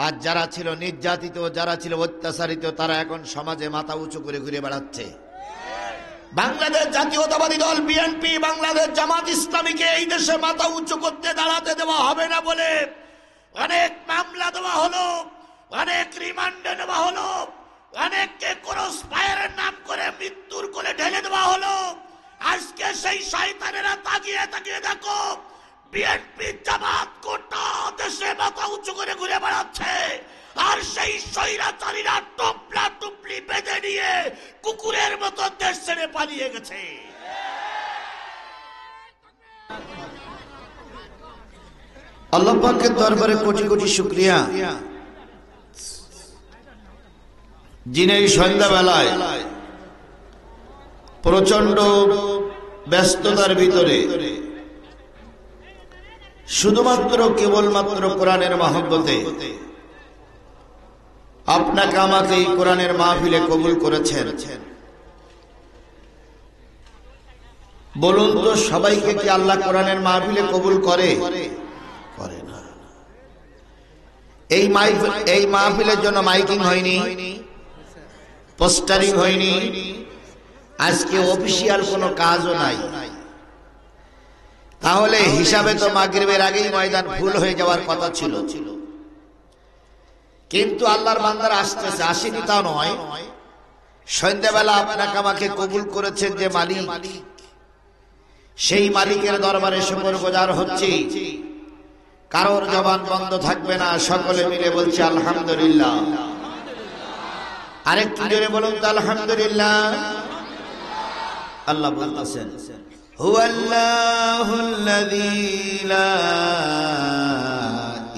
আর যারা ছিল নির্যাতিত, যারা ছিল অত্যাচারিত, তারা এখন সমাজে মাথা উঁচু করে ঘুরে বেড়াচ্ছে। বাংলাদেশ জাতীয়তাবাদী দল বিএনপি, বাংলাদেশ জামাত ইসলামীকে এই দেশে মাথা উঁচু করতে দাঁড়াতে দেওয়া হবে না বলে অনেক মামলা দেওয়া হলো, অনেক রিমান্ডে নেওয়া হলো, অনেককে ক্রস ফায়ারের নাম করে মৃত্যুর কোলে ঢেলে দেওয়া হলো। আজকে সেই শয়তানেরা তাকিয়ে তাকিয়ে দেখো, বিএনপি জামাত গোটা দেশে মাথা উঁচু করে ঘুরে বেড়াচ্ছে। আর সেই স্বৈরাচারীরা টপলা টুপলি বেঁধে নিয়ে কুকুরের মতো দেশ ছেড়ে পালিয়ে গেছে। আল্লাহ পাকের দরবারে কোটি কোটি শুকরিয়া, যিনি এই সন্ধ্যাবেলায় প্রচন্ড ব্যস্ততার ভিতরে শুধুমাত্র কেবলমাত্র কোরআনের মহব্বতে আপনাকে আমাকে এই কোরআনের মাহফিলে কবুল করেছেন। বলুন তো, সবাইকে কি আল্লাহ কোরআনের মাহফিলে কবুল করে? করে না। এই মাহফিলের জন্য মাইকিং হয়নি, পোস্টারিং হয়নি, আজকে অফিসিয়াল কোনো কাজও নাই। তাহলে হিসাবে তো মাগরিবের আগেই ময়দান ফুল হয়ে যাওয়ার কথা ছিল। কিন্তু আল্লাহর বান্দারা আসতেছে, আসেনি তা নয়। সন্ধ্যাবেলা আপনাকে আমাকে কবুল করেছেন যে মালিক, সেই মালিকের দরবারে শুকরগুজার হচ্ছে। কারোর জবান বন্ধ থাকবে না, সকলে মিলে বলছে আলহামদুলিল্লাহ। আরেকটু জোরে বলুন তো আলহামদুলিল্লাহ। আল্লাহ বলতেছেন, হুয়াল্লাহুল্লাযী লা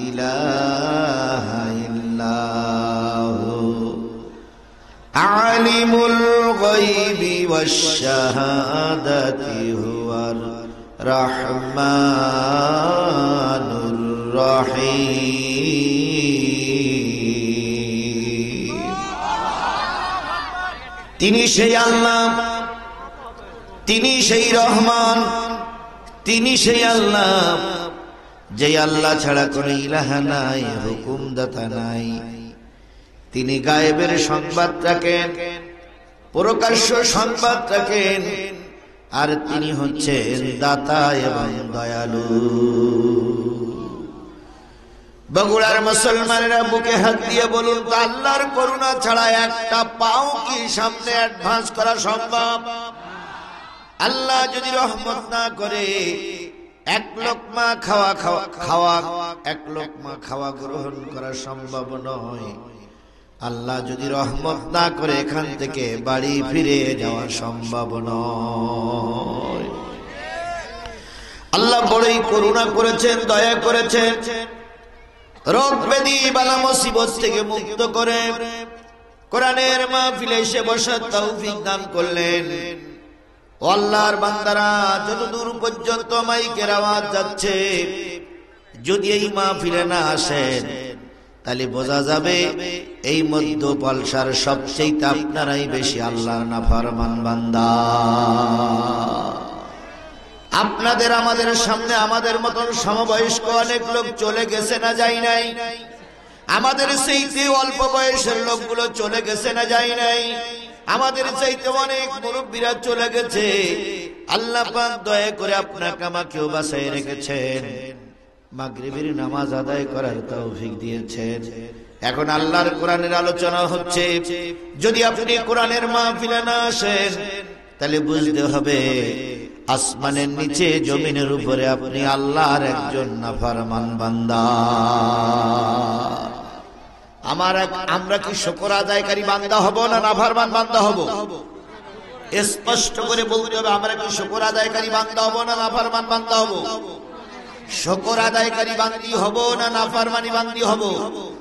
ইলাহা ইল্লাহু আলিমুল গায়বি ওয়াশ শাহাদাতি হুয়ার রাহমানুর রহিম। তিনি সেই আল্লাহ, তিনি সেই রহমান, তিনি সেই আল্লাহ, যে আল্লাহ ছাড়া কোনো ইলাহা নাই, হুকুমদাতা নাই। তিনি গায়েবের সংবাদ রাখেন, প্রকাশ্য সংবাদ রাখেন, আর তিনি হচ্ছেন দাতা এবং দয়ালু। বগুড়ার মুসলমানেরা বুকে হাত দিয়ে বলুন তো, আল্লাহর করুণা ছাড়া একটা পাও কি সামনে অ্যাডভান্স করা সম্ভব? আল্লাহ যদি রহমত না করে এক লোকমা খাওয়া গ্রহণ করা সম্ভব নয়। আল্লাহ যদি রহমত না করে এখান থেকে বাড়ি ফিরে যাওয়া সম্ভব নয়। আল্লাহ বড়ই করুণা করেছেন, দয়া করেছেন, রোগ ব্যাধি বালা মুসিবত থেকে মুক্ত করে কোরআনের মাহফিলে এসে বসার তৌফিক দান করলেন। আল্লাহর বান্দারা, যতদূর পর্যন্ত মাইকের আওয়াজ যাচ্ছে, যদি এই মাহফিলে না আসেন তাহলে বোঝা যাবে এই মধ্য পালসার সবচেয়ে আপনারাই বেশি আল্লাহর নাফরমান বান্দা। আপনাদের আমাদের সামনে আমাদের মতন সমবয়স্ক অনেক লোক চলে গেছে না যায় নাই? আমাদের চাইতে অল্প বয়সের লোকগুলো চলে গেছে না যায় নাই? আমাদের চাইতে অনেক মুরব্বীরা চলে গেছে। আল্লাহ পাক দয়া করে আপনাকে আমাকেও বাঁচিয়ে রেখেছেন, মাগরিবের নামাজ আদায় করার তৌফিক দিয়েছেন। এখন আল্লাহর কোরআনের আলোচনা হচ্ছে। যদি আপনি কোরআনের মাহফিলে না আসেন তাহলে বুঝতে হবে আসমানের নিচে জমিনের উপরে আপনি আল্লাহর একজন নাফরমান বান্দা। আমরা কি শুকর আদায়কারী বান্দা হব না নাফরমান বান্দা হব? স্পষ্ট করে বলতে হবে, আমরা কি শুকর আদায়কারী বান্দা হব না নাফরমান বান্দা হব? শুকর আদায়কারী বান্দি হব না নাফরমানি বান্দি হব?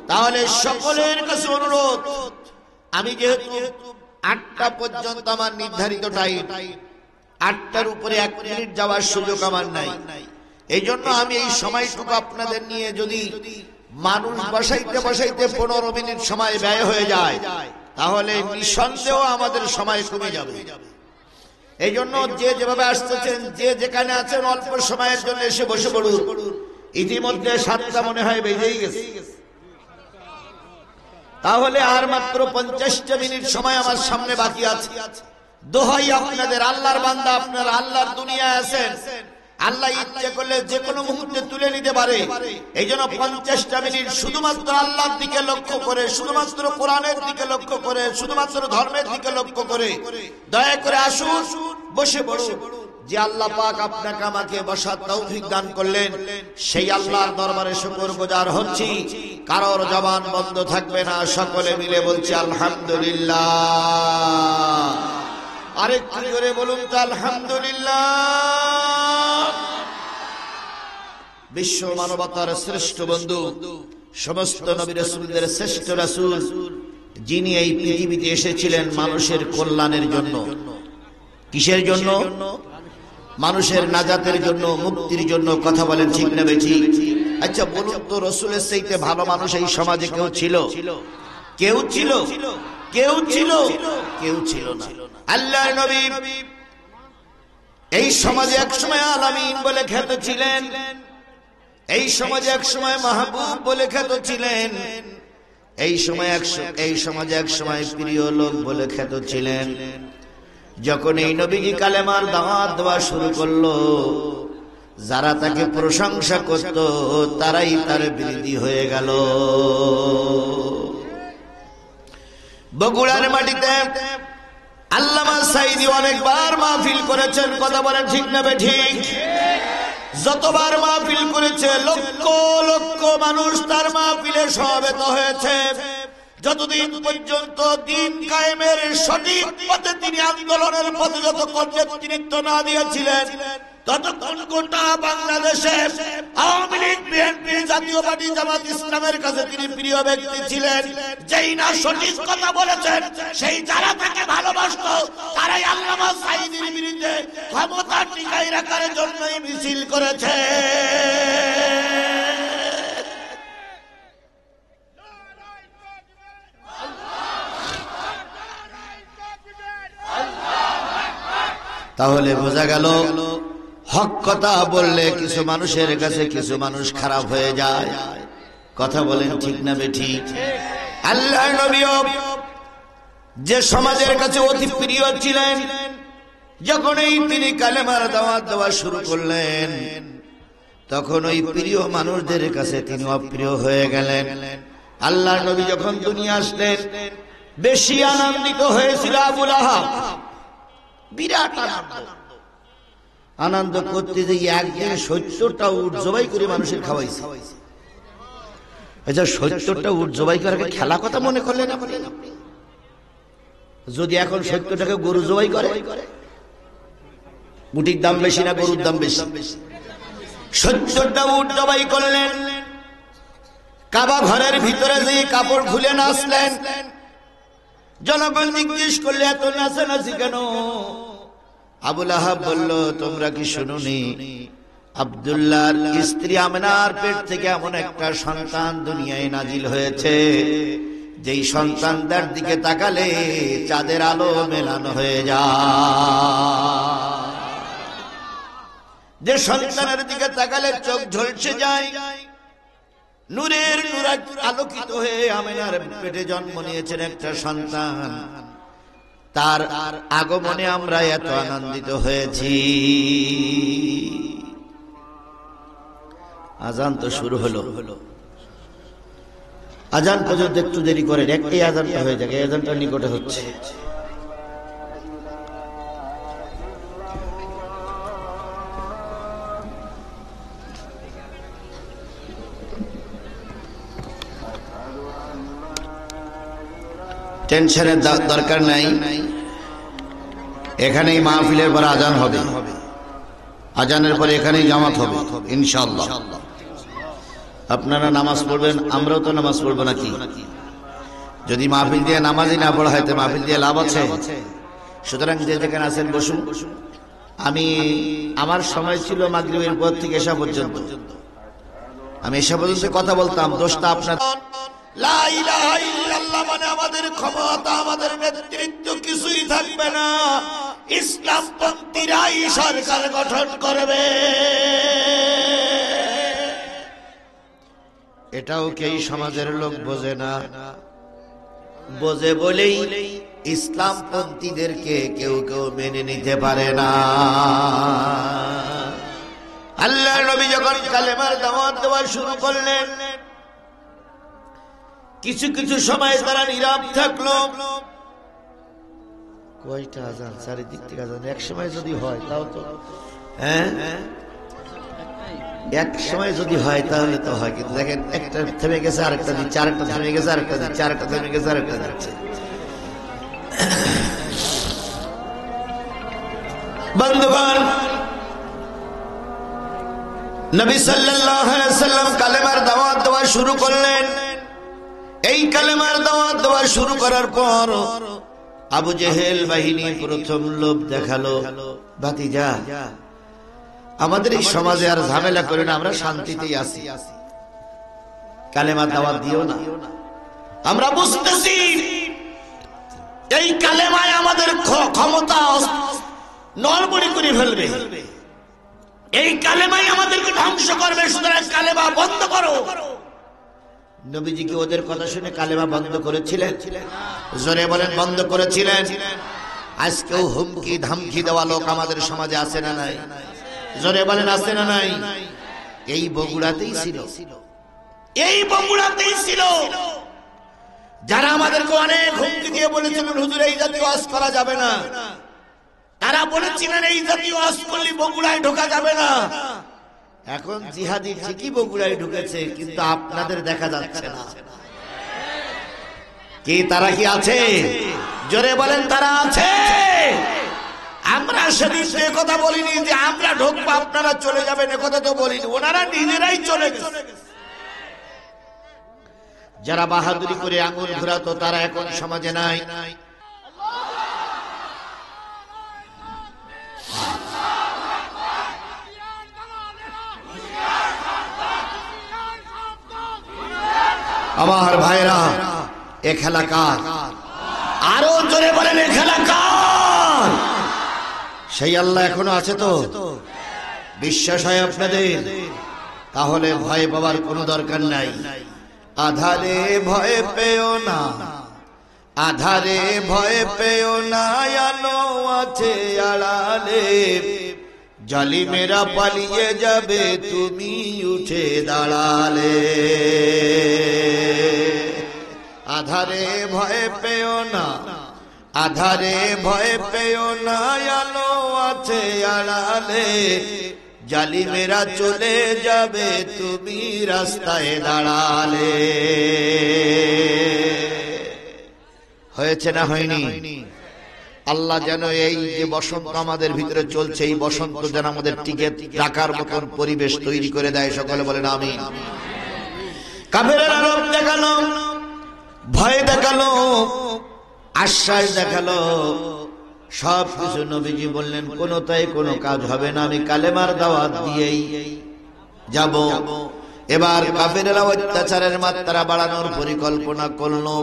তাহলে সকলের কাছে অনুরোধ, আমি যেহেতু 8টা পর্যন্ত আমার নির্ধারিত টাইম, 8টার উপরে 1 মিনিট যাওয়ার সুযোগ আমার নাই। এই জন্য আমি এই সময়টুকু আপনাদের নিয়ে, যদি মানুষ বসাইতে বসাইতে 15 মিনিট সময় ব্যয় হয়ে যায় তাহলে নিঃসন্দেহ আমাদের সময় কমে যাবে। এই জন্য যে যেভাবে আসতেছেন, যে যেখানে আছেন, অল্প সময়ের জন্য এসে বসে পড়ুন। ইতিমধ্যে 7টা মনে হয় বেজেই গেছে। তাহলে আর মাত্র 50টা মিনিট সময় আমার সামনে বাকি আছে। দোহাই আপনাদের, আল্লাহর বান্দা আপনারা আল্লাহর দুনিয়ায় আছেন, আল্লাহ ইচ্ছে করলে যে কোনো মুহূর্তে তুলে নিতে পারে। এই জন্য 50টা মিনিট শুধুমাত্র আল্লাহর দিকে লক্ষ্য করে, শুধুমাত্র কোরআনের দিকে লক্ষ্য করে, শুধুমাত্র ধর্মের দিকে লক্ষ্য করে দয়া করে আসুন, বসে পড়ুন। যে আল্লাহ পাক আপনাকে আমাকে বসার তৌফিক দান করলেন, সেই আল্লাহর দরবারে শুকরগুজার হচ্ছি। কারোর জবান বন্ধ থাকবে না, সকলে মিলে বলছি আলহামদুলিল্লাহ। আরেকটু জোরে বলুন তো আলহামদুলিল্লাহ। বিশ্ব মানবতার শ্রেষ্ঠ বন্ধু, সমস্ত নবী রাসূলদের শ্রেষ্ঠ রাসূল, যিনি এই পৃথিবীতে এসেছিলেন মানুষের কল্যাণের জন্য। কিসের জন্য? মানুষের নাজাতের জন্য, মুক্তির জন্য। কথা বলেন ঠিক না বেঠিক? আচ্ছা বলুন তো, রাসূলের চাইতে ভালো মানুষ এই সমাজে কেউ ছিল? কেউ ছিল? কেউ ছিল? কেউ ছিল না। আল্লাহর নবী এই সমাজে একসময় আলামিন বলে খ্যাত ছিলেন, এই সমাজে একসময় মাহবুব বলে খ্যাত ছিলেন, এই সমাজে একসময় প্রিয় লোক বলে খ্যাত ছিলেন। যখন এই নবীজি কালেমার দাওয়াত দেওয়া শুরু করলো, যারা তাকে প্রশংসা করত তারাই তার বিরোধী হয়ে গেল। বগুড়ার মাটিতে আল্লামা সাঈদী অনেকবার মাহফিল করেছেন। কথা বলেন ঠিক না বেঠিক? যতবার মাহফিল করেছে লক্ষ লক্ষ মানুষ তার মাহফিলে সমবেত হয়েছে। যতদিন পর্যন্ত দিন কায়েমের সঠিক পথে তিনি আন্দোলনের পথে যতক্ষণ নেতৃত্ব না দিয়েছিলেন, ততক্ষণ গোটা বাংলাদেশে আওয়ামী লীগ, বিএনপি, জাতীয় পার্টি, জামাত ইসলামের কাছে তিনি প্রিয় ব্যক্তি ছিলেন। যেই না সঠিক কথা বলেছেন, সেই যারা তাকে ভালোবাসত তারাই আল্লামা সাঈদীর বিরুদ্ধে ক্ষমতা টিকাই রাখার জন্যই মিছিল করেছে। তাহলে বোঝা গেল, হক কথা বললে কিছু মানুষের কাছে কিছু মানুষ খারাপ হয়ে যায়। কথা বলেন ঠিক না বেঠিক? আল্লাহর নবী যে সমাজের কাছে অতি প্রিয় ছিলেন, যখন তিনি কালেমার দাওয়াত দেওয়া শুরু করলেন, তখন ওই প্রিয় মানুষদের কাছে তিনি অপ্রিয় হয়ে গেলেন। আল্লাহর নবী যখন দুনিয়া আসলেন, বেশি আনন্দিত হয়েছিল আবু লাহাব। বিরাট আনন্দ করতে যে একদিন 70টা উট জবাই করে মানুষের খাওয়াইছে। 70টা উট জবাই করে খেলা কথা মনে করলেন আপনি? যদি এখন 70টাকে গরু জবাই করে, উটির দাম বেশি না গরুর দাম বেশি? 70টা উট জবাই করলেন। কাবা ঘরের ভিতরে যে কাপড় খুলে নাচলেন। জনগণ জিজ্ঞেস করলে এত নাচানাচি কেন? আবু লাহাব বলল, তোমরা কি শুনুনি আব্দুল্লাহর স্ত্রী আমেনার পেট থেকে এমন একটা সন্তান দুনিয়ায় নাজিল হয়েছে, যেই সন্তানদের দিকে তাকালে চাঁদের আলো মেলানো হয়ে যায়, যে সন্তানের দিকে তাকালে চোখ ঝলসে যায়। নূরের নূর আলোকিত হয়ে আমেনার পেটে জন্ম নিয়েছেন একটা সন্তান। তার আগমনে আমরা এত আনন্দিত হয়েছি। আজান তো শুরু হলো, আজান পর্যন্ত একটু দেরি করেন, একটাই আজানটা হয়ে যাবে, এই আজানটা নিকটে হচ্ছে। টেনশনের দরকার নাই, এখানেই মাহফিলের পর আজান হবে, আজানের পরে এখানেই জামাত হবে ইনশাআল্লাহ। আপনারা নামাজ পড়বেন, আমরাও তো নামাজ পড়বো নাকি? যদি মাহফিল দিয়ে নামাজই না পড়া হয় তো মাহফিল দিয়ে লাভ আছে? সুতরাং যে যেখানে আছেন বসুন। আমার সময় ছিল মাগরিবের পর থেকে এশা পর্যন্ত, আমি এশা পর্যন্ত কথা বলতাম। দোষটা আপনার। লা ইলাহা ইল্লাল্লাহ মানে আমাদের ক্ষমতা, আমাদের নেতৃত্ব কিছুই থাকবে না। ইসলামপন্থীরাই সরকার গঠন করবে। এটাও কি এই সমাজের লোক বোঝে না? বোঝে বলেই ইসলামপন্থীদেরকে কেউ কেউ মেনে নিতে পারে না। আল্লাহ নবী যখন কালেমার দাওয়াত দেওয়া শুরু করলেন, কিছু কিছু সময় তারা নীরব থাকলো। কয়টা আজান, চারিদিক থেকে আজান, এক সময় যদি হয় তাও তো, হ্যাঁ এক সময় যদি হয় তাহলে তো হয়, কিন্তু দেখেন একটা থেমে গেছে আরেকটা দিচ্ছে, আরেকটা থেমে গেছে আরেকটা দিচ্ছে, আরেকটা থেমে গেছে আরেকটা দিচ্ছে। বন্ধুগণ, নবী সাল্লাল্লাহু আলাইহি ওয়াসাল্লাম কালেমার দাওয়াত দেওয়া শুরু করলেন। এই কালেমার দাওয়াত দেওয়া শুরু করার পর আবু জেহেল বাহিনী প্রথম লোভ দেখালো, ভাতিজা আমাদের এই সমাজে আর ঝামেলা করে না, আমরা শান্তিতেই আছি, কালেমার দাওয়াত দিও না। আমরা বুঝতেছি এই কালেমায় আমাদের ক্ষমতা নড়বড়ি করে ফেলবে, এই কালেমাই আমাদেরকে ধ্বংস করবে, সুতরাং কালেমা বন্ধ করো। নবীজি কি ওদের কথা শুনে কালেমা বন্ধ করেছিলেন? জোরে বলেন, বন্ধ করেছিলেন। আজকেও হুমকি ধামকি দেওয়া লোক আমাদের সমাজে আছে না নাই? জোরে বলেন, আছে না নাই? এই বগুড়াতেই ছিল, এই বগুড়াতেই ছিল যারা আমাদেরকে অনেক হুমকি দিয়ে বলেছিলেন হুজুর এই জাতীয় ওয়াজ করা যাবে না। তারা বলেছিলেন এই জাতীয় ওয়াজ করলে বগুড়ায় ঢোকা যাবে না। এখন জিহাদি ঠিকই বগুড়ায় ঢুকেছে, কিন্তু আপনাদের দেখা যাচ্ছে না। কি তারা কি আছে? জোরে বলেন, তারা আছে। আমরা সেদিন সে কথা বলিনি যে আমরা ঢুকবো আপনারা চলে যাবেন, এ কথা তো বলিনি, ওনারা নিজেরাই চলে গেছে। যারা বাহাদুরি করে আঙুল ঘোরাতো তারা এখন সমাজে নাই। আমার ভাইরা, এ খেলা কার? আরো জোরে বলেন, এ খেলা কার? সেই আল্লাহ এখনো আছে তো? বিশ্বাস হয় আপনাদের? তাহলে ভয় পাওয়ার কোনো দরকার নাই। আধারে ভয় পেও না, আধারে ভয় পেও না, আলো আছে আড়ালে, জালিমেরা পালিয়ে যাবে তুমি উঠে দাঁড়ালে। আধারে ভয় পেও না, আধারে ভয় পেও না, আলো আছে আড়ালে, জালিমেরা চলে যাবে তুমি রাস্তায় দাঁড়ালে। হয়েছে না হয়নি? আল্লাহ যেন এই যে বসন্ত আমাদের ভিতরে চলছে, এই বসন্ত যেন আমাদের টিকে রাখার মতন পরিবেশ তৈরি করে দেয়। সকলে বলেন আমিন। কাফেররা লোভ দেখালো, ভয় দেখালো, আশ্বাস দেখালো, সব কিছু নবীজি বললেন কোনটাই কোনো কাজ হবে না, আমি কালেমার দাওয়াত দিয়েই যাব। এবার কাফেররা অত্যাচারের মাত্রা বাড়ানোর পরিকল্পনা করলো।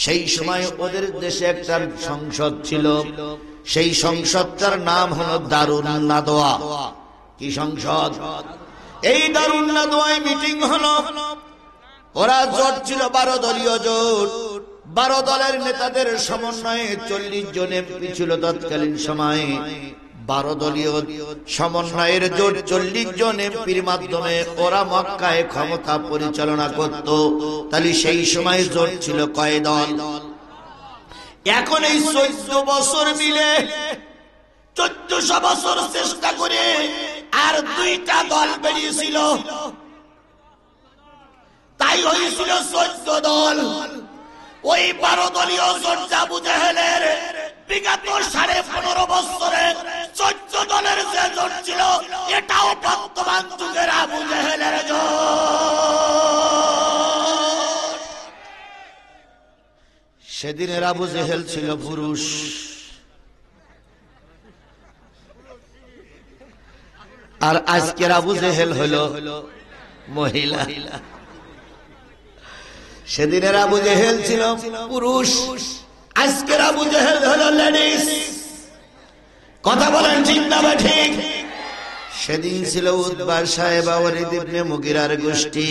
সেই সময় ওদের দেশে একটা সংসদ ছিল, সেই সংসদটার নাম হলো দারুন নাদওয়া। কি সংসদ? এই দারুন নাদওয়ায় মিটিং হলো। ওরা জোট ছিল 12 দলীয় জোট। 12 দলের নেতাদের সমন্বয়ে 40 জন এমপি ছিল তৎকালীন সময়ে। 12 দলীয় সমন্বয়ের জোট 40 জন এমপির মাধ্যমে ওরা মক্কায় ক্ষমতা পরিচালনা করত। তাহলে সেই সময় জোট ছিল কয় দল? এখন এই 14 বছর মিলে 1400 বছর চেষ্টা করে আর 2টা দল বেরিয়েছিল, তাই হয়েছিল 14 দল। ওই 12 দলীয় জোট আবু জেহেলের বিগত 15.5 বছরে 14 দলের যে জোট ছিল, এটাও বর্তমান যুগের আবু জেহেলের জোট। সেদিনের আবু জেহেল ছিল পুরুষ, আর আজকের আবু জেহেল হলো মহিলা। সেদিনের আবু জেহেল ছিল পুরুষ, আজকের আবু জেহেল হলো লেডিস। কথা বলেন ঠিক না ঠিক? সেদিন ছিল উতবা সাহেব ওয়ালিদ ইবনে মুগিরার গোষ্ঠী,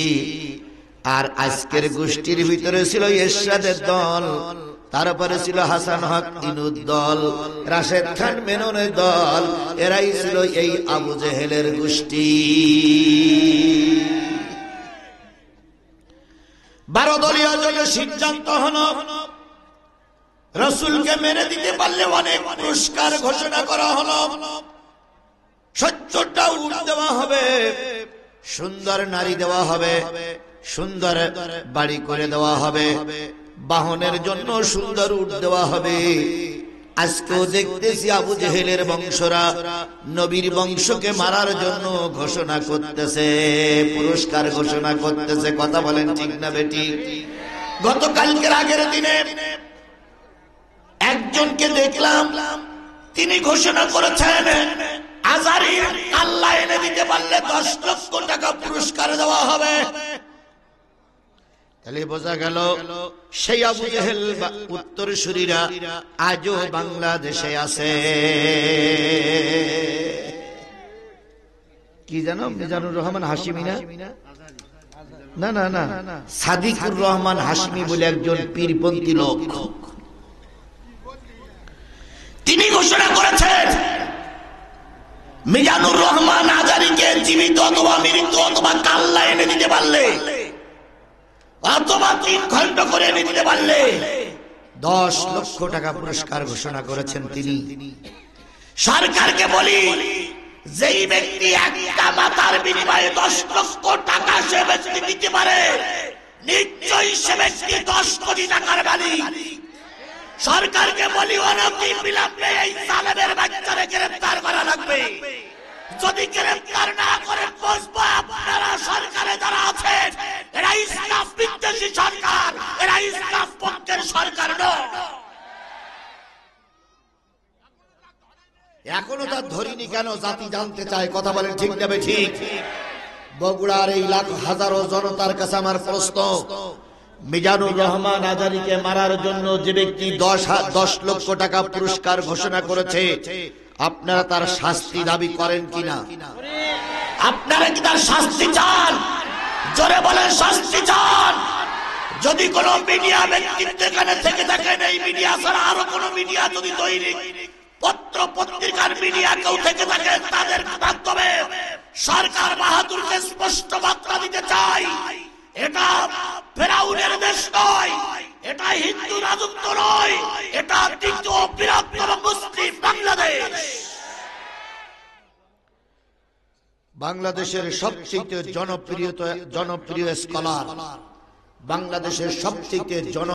আর আজকের গোষ্ঠীর ভিতরে ছিল এরশাদের দল, তারপরে ছিল হাসান হক ইনুর দল, রাশেদ খান মেননের দল, এরাই ছিল এই আবু জেহেলের গোষ্ঠী। 12 দলীয় জোটে সিদ্ধান্ত হলো রাসূলকে মেরে দিতে পারলে অনেক পুরস্কার ঘোষণা করা হলো। 70টা উট দেওয়া হবে, সুন্দর নারী দেওয়া হবে, সুন্দর বাড়ি করে দেওয়া হবে, বাহনের জন্য সুন্দর উট দেওয়া হবে। আজকেও দেখতেছি আবু জেহেলের বংশরা নবীর বংশকে মারার জন্য ঘোষণা করতেছে, পুরস্কার ঘোষণা করতেছে। কথা বলেন ঠিক না বেটি? গতকালকের আগের দিনে একজনকে দেখলাম, তিনি ঘোষণা করেছেন আজারির আল্লাহ এনে দিতে পারলে 10 লক্ষ টাকা পুরস্কার দেওয়া হবে। তাহলে বোঝা গেল সেই আবু জেহেল উত্তরসূরিরা আজও বাংলাদেশে আছে। কি জানো, মিজানুর রহমান হাশিমি না? না না না, সাদিকুর রহমান হাশমি বলে একজন পীরপন্থী লোক, তিনি ঘোষণা করেছেন মিজানুর রহমান আজারীকে জীবিত অথবা মৃত অথবা কাল্লা এনে দিতে পারলে, অথবা 3 খণ্ড করে এনে দিতে পারলে 10 লক্ষ টাকা পুরস্কার ঘোষণা করেছেন তিনি। সরকারকে বলি, যেই ব্যক্তি একটা মাথার বিনিময়ে 10 লক্ষ টাকা সে ব্যক্তি দিতে পারে, নিশ্চয়ই সে ব্যক্তি 10 কোটি টাকার মালিক। সরকারকে বলি, অনতি বিলম্বে এই সালেমের বাচ্চারে গ্রেফতার করা লাগবে। যদি গ্রেফতার না করে বুঝবো আপনারা সরকারে যারা আছেন এরা ইসলাম বিদ্বেষী সরকার, এরা ইসলাম পক্ষের সরকার নয়। এখনো তার ধরিনি কেন? জাতি জানতে চায়। কথা বলেন ঠিক যাবে ঠিক? বগুড়ার এই লাখ হাজারো জনতার কাছে আমার প্রশ্ন, মিজানুর রহমান আজারীকে মারার জন্য যে ব্যক্তি 10 লক্ষ টাকা পুরস্কার ঘোষণা করেছে, আপনারা তার শাস্তি দাবি করেন কিনা? আপনারা কি তার শাস্তি চান? জোরে বলেন শাস্তি চান। যদি কোন মিডিয়া ব্যক্তিত্ব এখানে থেকে থাকেন, এই মিডিয়া ছাড়া আরো কোন মিডিয়া যদি দৈনিক পত্র পত্রিকার মিডিয়া কেউ থেকে থাকে, তাদের মাধ্যমে সরকার বাহাদুরকে স্পষ্ট বার্তা দিতে চাই, এটা ফেরাউনের দেশ নয়, এটা হিন্দু রাজত্ব নয়, এটা দ্বিতীয় বৃহত্তম মুসলিম বাংলাদেশ। বাংলাদেশের সবচেয়ে জনপ্রিয় স্কলার, বাংলাদেশের সবচেয়ে